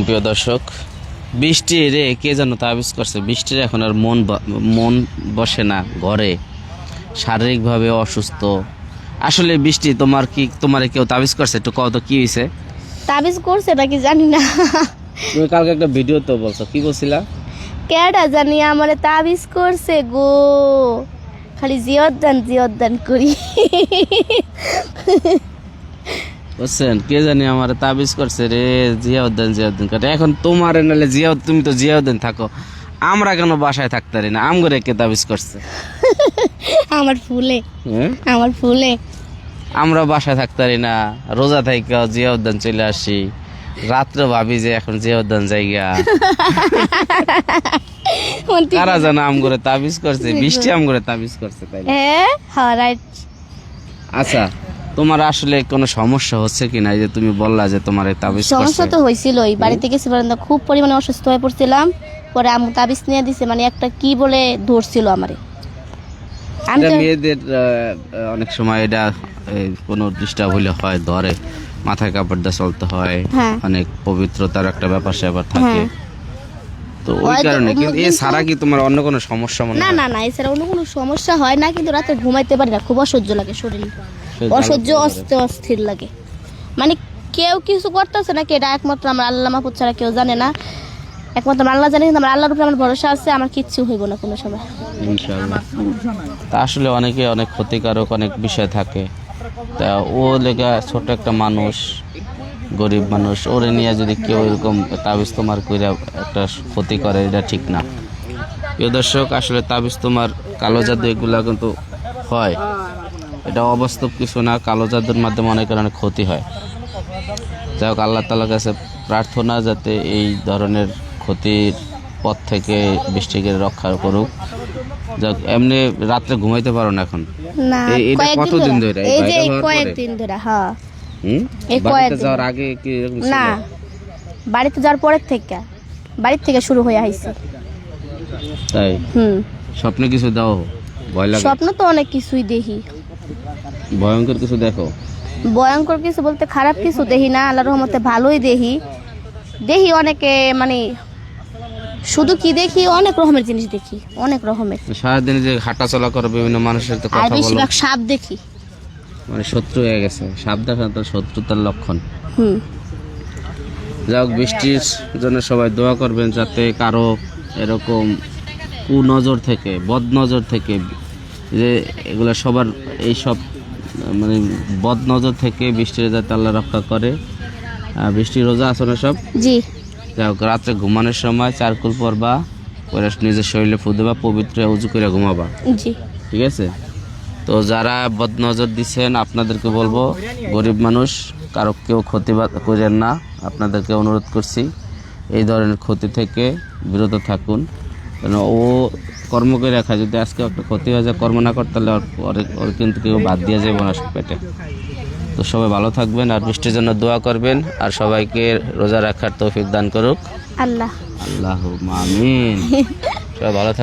প্রিয় দর্শক, বৃষ্টি রে কে যেন তাবিজ করছে। বৃষ্টির এখন আর মন বসে না ঘরে, শারীরিকভাবে অসুস্থ। আসলে বৃষ্টি তোমারে কেউ তাবিজ করছে? একটু কও তো কি হয়েছে। তাবিজ করছে নাকি জানি না। তুমি কালকে একটা ভিডিও তো বলছো, কি বলছিলা? কেডা জানি আমারে তাবিজ করছে গো, খালি জিয়দান করি। বুঝছেন, কে জানি আমার তাবিজ করছে রে, জিয়াউদ্দিন করে। এখন তোমার নাহলে তুমি তো জিয়াউদ্দিন থাকো, আমরা কেন বাসায় থাকতে পারি না? আমগরে কে তাবিজ করছে? আমার ফুলে হ্যাঁ, আমার ফুলে আমরা বাসায় থাকতে পারি না, রোজা থেকে জিয়াউদ্দিন চলে আসি, রাত্রে ভাবি যে এখন জিয়াউদ্দিন জায়গা। কারা জানা আমগরে তাবিজ করছে? বৃষ্টি আমগরে তাবিজ করছে, তাই না? হ্যাঁ রাইট। আচ্ছা, তোমার আসলে কোনো সমস্যা হচ্ছে কিনা? এই যে তুমি বললা যে তোমার এই তাবিজ সমস্যা করছে। তো হয়েছিলই, বাড়িতে গেছি খুব পরিমাণে অসুস্থ হয়ে পড়ছিলাম। পরে আম্মু তাবিজ নিয়ে দিছে, মানে একটা কি বলে ধরছিল আমারে। এটা মেয়েদের অনেক সময় এটা কোনো ডিস্টার্ব হইলে হয়, ধরে মাথায় কাপড় দিয়ে চলতে হয়, হ্যাঁ। অনেক পবিত্রতার একটা ব্যাপার স্যাপার থাকে। হ্যাঁ। তো ওই কারণে কিন্তু ছাড়া কি তোমার অন্য কোনো সমস্যা মনে না হয়? না না, এছাড়া অন্য কোনো সমস্যা হয় না, কিন্তু রাতে ঘুমাইতে পারি না, খুব অসহ্য লাগে, শরীর অসহ্য অস্থির লাগে। মানে কেউ কিছু করতেছে নাকি এটা একমাত্র আমার আল্লাহ মাহফুজ ছাড়া কেউ জানে না, একমাত্র আল্লাহ জানে। কিন্তু আমার আল্লাহর উপরে আমার ভরসা আছে, আমার কিচ্ছু হইব না কোনো সময় ইনশাআল্লাহ। তা আসলে অনেক ক্ষতিকারক অনেক বিষয় থাকে। তা ও লেগা ছোট একটা মানুষ, গরিব মানুষ, ওরে নিয়ে যদি কেউ এরকম তাবিজ তোমার কইরা একটা ক্ষতি করে, এটা ঠিক না। প্রিয় দর্শক, আসলে তাবিজ তোমার কালো জাদু এগুলা কিন্তু হয়, এটা অবাস্তব কিছু না। কালো জাদুর মাধ্যমে অনেকের অনেক ক্ষতি হয়। যাই হোক, আল্লাহ তাআলার কাছে প্রার্থনা যাতে এই ধরনের ক্ষতির পথ থেকে বৃষ্টিকে রক্ষা করুক। যাক, এমনি রাত্রে ঘুমাইতে পারো না এখন? না। এটা কতদিন ধরে? এই যে কয়েকদিন ধরে। হ্যাঁ, এই বাড়িতে কয়েকদিন যাওয়ার আগে কি এরকম ছিল? না, বাড়িতে যাওয়ার পরের থেকে, বাড়ির থেকে শুরু হয়ে আইছে। তাই? স্বপ্নে কিছু দাও? ভয় লাগে? স্বপ্ন তো অনেক কিছুই দেখি। ভয়ঙ্কর কিছু দেখো? ভয়ঙ্কর কিছু বলতে খারাপ কিছু দেখি না, আল্লাহর রহমতে ভালোই দেখি। অনেকে মানে শুধু কি দেখি, অনেক রকমের জিনিস দেখি, অনেক রকমের। সারাদিন যে হাঁটা চলা করো, বিভিন্ন মানুষের তো আর কথা বলো, বেশিরভাগ সাপ দেখি। মানে শত্রু হয়ে গেছে। সাপ দেখা তো শত্রুতার লক্ষণ। হুম। যাক, বৃষ্টির জন্য সবাই দোয়া করবেন, যাতে কারো এরকম কুনজর থেকে, বদনজর থেকে, যে এগুলো সবার এইসব মানে বদনজর থেকে বৃষ্টির যাতে আল্লাহ রক্ষা করে। বৃষ্টির রোজা আছে না সব? জি। যাই হোক, রাত্রে ঘুমানোর সময় চারকুল পরবা, পরে নিজের শরীরে ফু দেবা, পবিত্র উজু করে ঘুমাবা। জি। ঠিক আছে? তো যারা বদনজর দিচ্ছেন আপনাদেরকে বলবো, গরিব মানুষ, কারো কেউ ক্ষতি করেন না, আপনাদেরকে অনুরোধ করছি এই ধরনের ক্ষতি থেকে বিরত থাকুন। কারণ ও কর্ম করে রাখা, যদি আজকে একটা ক্ষতি হয়ে যায়, কর্ম না করতে হলে ওর কিন্তু কেউ বাদ দিয়ে যাবে না পেটে। তো সবাই ভালো থাকবেন, আর বৃষ্টির জন্য দোয়া করবেন, আর সবাইকে রোজা রাখার তৌফিক দান করুক আল্লাহ। আল্লাহুম্মা আমিন। সবাই ভালো থাকবেন।